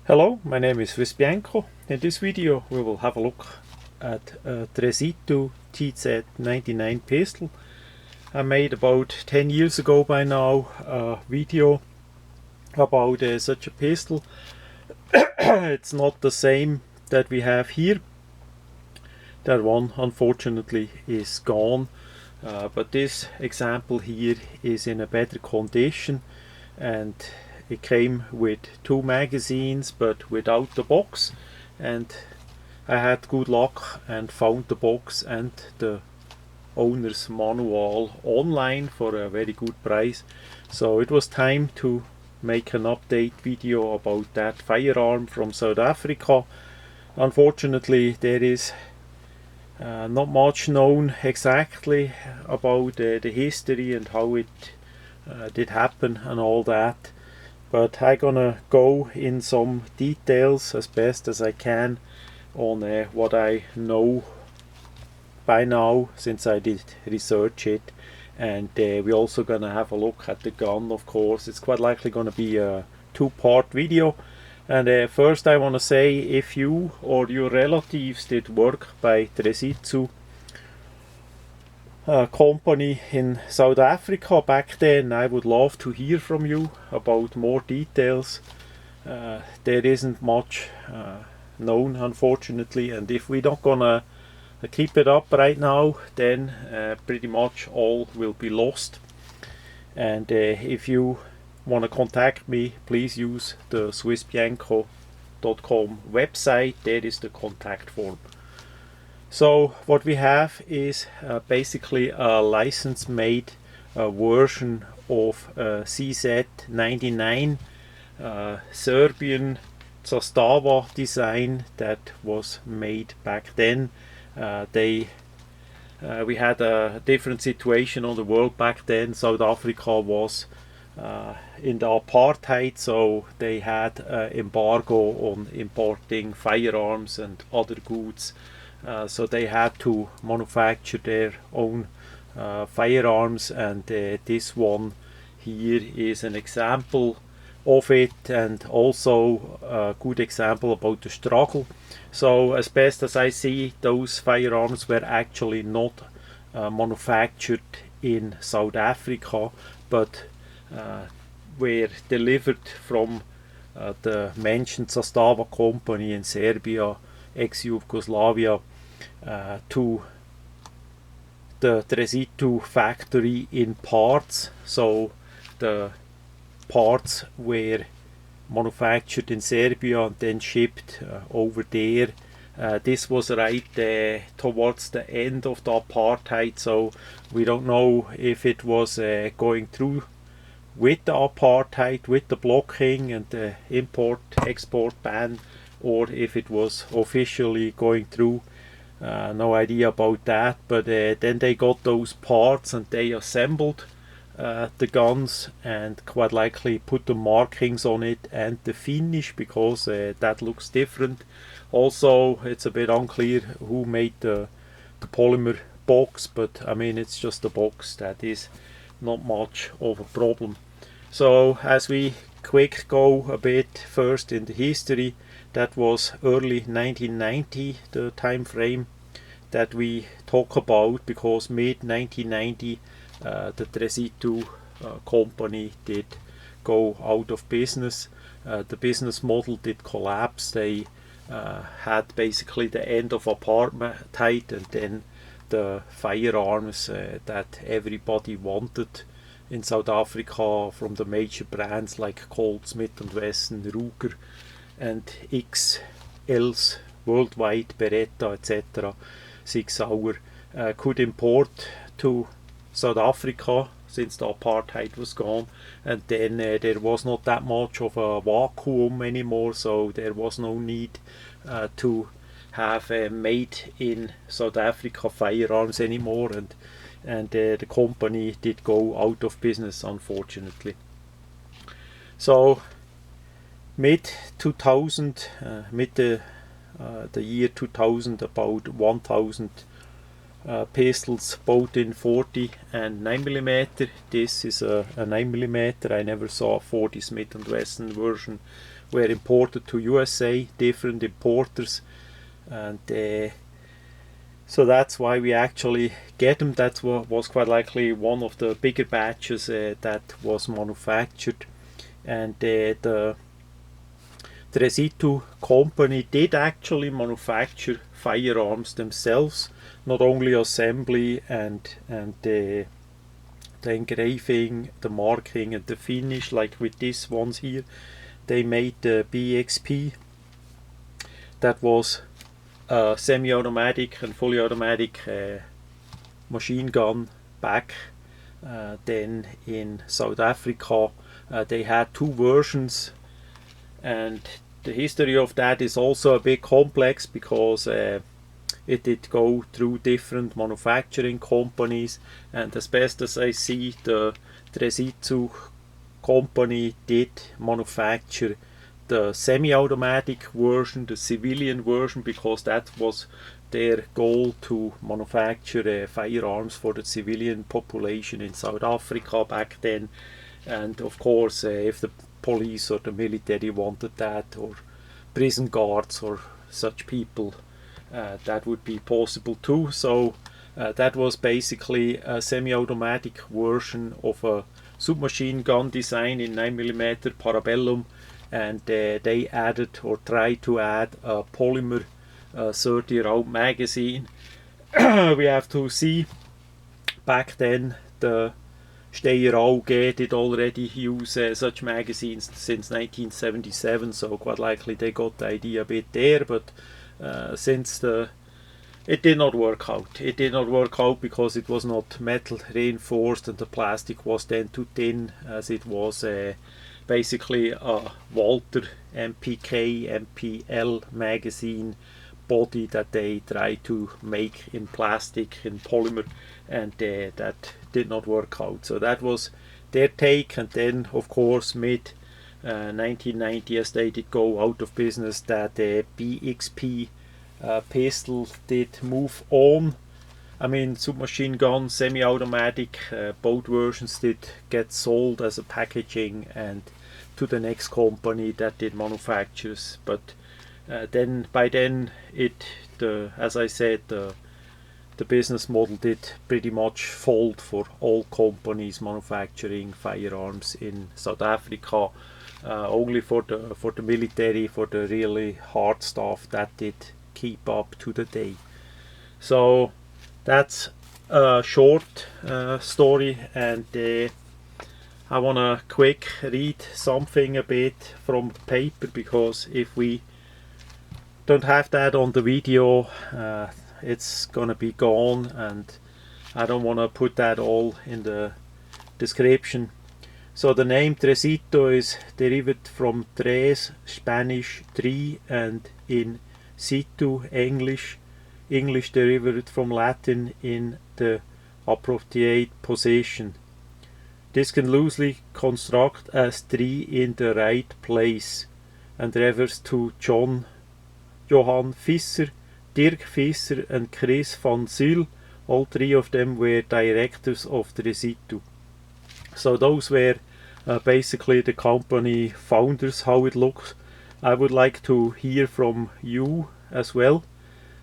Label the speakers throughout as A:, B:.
A: Hello, my name is Bianco. In this video we will have a look at a tresittu tz99 pistol. I made about 10 years ago by now a video about such a pistol. It's not the same that we have here. That one unfortunately is gone, but this example here is in a better condition, and it came with 2 magazines but without the box, and I had good luck and found the box and the owner's manual online for a very good price. So it was time to make an update video about that firearm from South Africa. Unfortunately, there is not much known exactly about the history and how it did happen and all that, but I'm gonna go in some details as best as I can on what I know by now since I did research it. And we're also gonna have a look at the gun. Of course, it's quite likely gonna be a 2-part video. And first I want to say, if you or your relatives did work by tresittu company in South Africa back then, I would love to hear from you about more details. There isn't much known, unfortunately, and if we're not gonna keep it up right now, then pretty much all will be lost. And if you want to contact me, please use the swissbianco.com website. There is the contact form. So what we have is basically a license made version of tz99 Serbian Zastava design that was made back then. We had a different situation on the world back then. South Africa was in the apartheid, so they had embargo on importing firearms and other goods, so they had to manufacture their own firearms, and this one here is an example of it, and also a good example about the struggle. So as best as I see, those firearms were actually not manufactured in South Africa, but were delivered from the mentioned Zastava company in Serbia, ex-Yugoslavia, to the tresittu factory in parts. So the parts were manufactured in Serbia and then shipped over there. This was right towards the end of the apartheid, so we don't know if it was going through with the apartheid, with the blocking and the import-export ban, or if it was officially going through. No idea about that, but then they got those parts and they assembled the guns and quite likely put the markings on it and the finish, because that looks different. Also, it's a bit unclear who made the polymer box, but I mean, it's just a box. That is not much of a problem. So as we quick go a bit first in the history, that was early 1990, the time frame that we talk about, because mid 1990 the tresittu company did go out of business. The business model did collapse. They had basically the end of apartheid, and then the firearms that everybody wanted in South Africa, from the major brands like Colt, Smith & Wesson, Ruger and XLs worldwide, Beretta, etc., Sig Sauer, could import to South Africa since the apartheid was gone, and then there was not that much of a vacuum anymore, so there was no need to have made in South Africa firearms anymore, and the company did go out of business, unfortunately. So mid 2000, the year 2000, about 1000 pistols both in 40 and 9mm. This is a 9mm. I never saw a 40 Smith & Wesson version. Were imported to USA, different importers, and so that's why we actually get them. That was quite likely one of the bigger batches that was manufactured, and the Tresittu company did actually manufacture firearms themselves, not only assembly and the engraving, the marking and the finish, like with these ones here. They made the BXP, that was a semi-automatic and fully automatic machine gun back then in South Africa. They had two versions, and the history of that is also a bit complex because it did go through different manufacturing companies, and as best as I see, the Tresittu company did manufacture the semi-automatic version, the civilian version, because that was their goal, to manufacture firearms for the civilian population in South Africa back then. And of course, if the police or the military wanted that, or prison guards or such people, that would be possible too. So that was basically a semi-automatic version of a submachine gun design in 9mm Parabellum, and they added or tried to add a polymer 30 round magazine. We have to see, back then the Steyr AG did already use such magazines since 1977, so quite likely they got the idea a bit there, but since it did not work out. It did not work out because it was not metal reinforced, and the plastic was then too thin, as it was basically a Walter MPK MPL magazine body that they tried to make in plastic, in polymer, and that did not work out. So that was their take, and then of course mid 1990, as they did go out of business, that BXP pistol did move on. I mean, submachine gun, semi-automatic, both versions did get sold as a packaging and to the next company that did manufactures. But by then, as I said, the business model did pretty much fold for all companies manufacturing firearms in South Africa. Only for the military, for the really hard stuff, that did keep up to the day. So that's a short story, and I wanna quick read something a bit from paper, because if we don't have that on the video, it's gonna be gone, and I don't wanna put that all in the description. So the name Tresittu is derived from tres, Spanish 3, and in situ, English derived from Latin, in the appropriate position. This can loosely construct as 3 in the right place, and refers to Johann Visser, Dirk Visser and Chris van Zyl. All three of them were directors of Tresittu. So those were basically the company founders, how it looks. I would like to hear from you as well,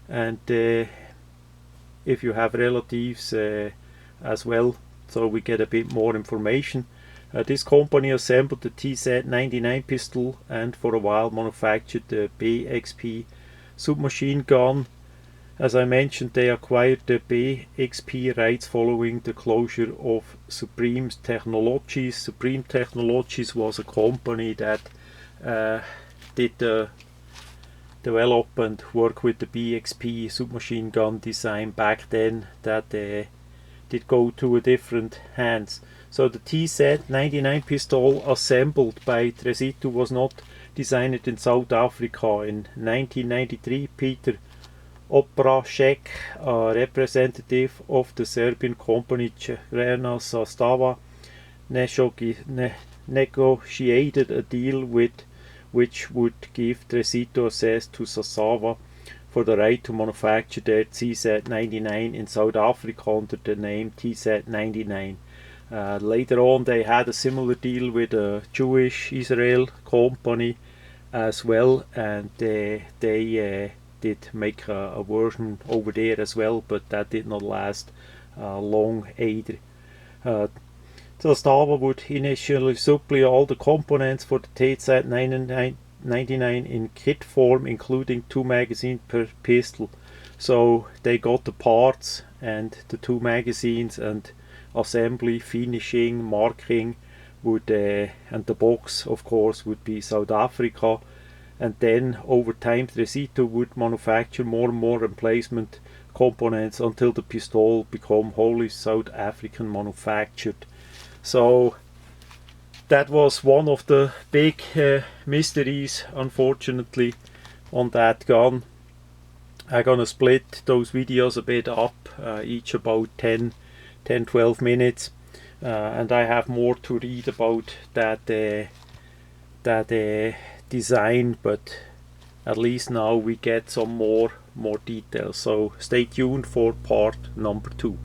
A: and if you have relatives as well, so we get a bit more information. This company assembled the tz99 pistol, and for a while manufactured the BXP submachine gun. As I mentioned, they acquired the BXP rights following the closure of Supreme Technologies. Supreme Technologies was a company that did develop and work with the BXP submachine gun design back then, that did go to a different hands. So the tz99 pistol assembled by Tresittu was not designed in South Africa. In 1993, Peter Opraszek, a representative of the Serbian company Crna Sastava, negotiated a deal which would give Tresittu access to Sastava for the right to manufacture their tz99 in South Africa under the name tz99. Later on they had a similar deal with a Jewish Israel company as well, and they did make a version over there as well, but that did not last long either. Zastava would initially supply all the components for the tz99 in kit form, including 2 magazines per pistol. So they got the parts and the 2 magazines, and assembly, finishing, marking would and the box of course would be South Africa. And then over time Tresittu would manufacture more and more replacement components until the pistol become wholly South African manufactured. So that was one of the big mysteries, unfortunately, on that gun. I'm gonna split those videos a bit up, each about 10-12 minutes, and I have more to read about that design, but at least now we get some more details. So stay tuned for part number 2.